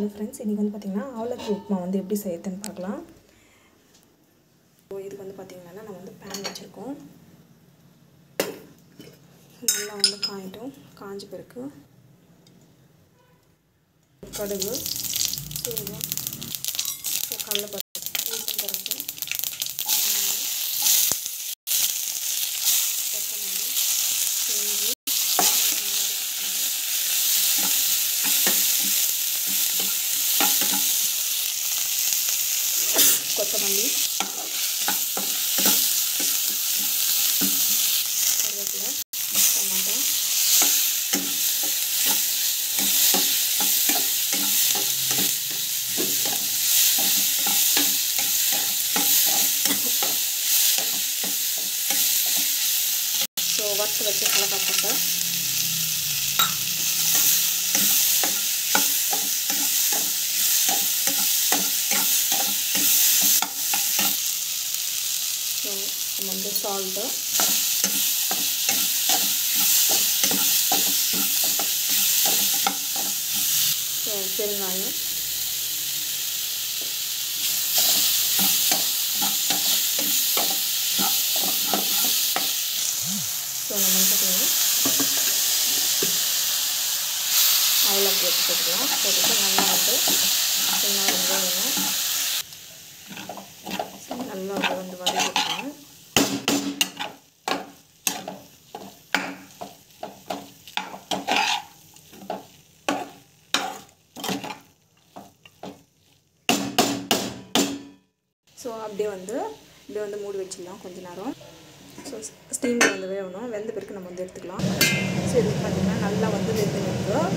Hello friends, இன்றைக்கி வந்து பார்த்திங்கன்னா அவலக்கி உப்புமா வந்து எப்படி செய்யறதுன்னு பார்க்கலாம். இதுக்கு வந்து பார்த்திங்கன்னா நம்ம வந்து பேன் வச்சுருக்கோம். நல்லா வந்து காயிட்டும். காஞ்ச பிறகு கடுகு, சீரகம், கடலைப்பருப்பு, உளுத்தம்பருப்பு, கொத்தமல்லி, இஞ்சி, கொத்தமல்லி, கருவேப்பிலை, டமாட்டோ, வறுத்து வச்சு கலக்காப்பட்டை, நம்ம வந்து சால்ட்டு, பெருங்காயம், நம்ம வந்து பார்த்திங்கன்னா அவலக்கி எடுத்து போட்டுக்கலாம். போட்டுட்டு நல்லா வந்து வெங்காயம் நல்லா வந்து வதக்கிக்கலாம். ஸோ அப்படியே வந்து மூடி வச்சிடலாம் கொஞ்ச நேரம். ஸோ ஸ்டீமில் வந்து வேகணும். வெந்த பிறகு நம்ம வந்து எடுத்துக்கலாம். ஸோ இது பார்த்திங்கன்னா நல்லா வந்து வெந்து நிற்கும்.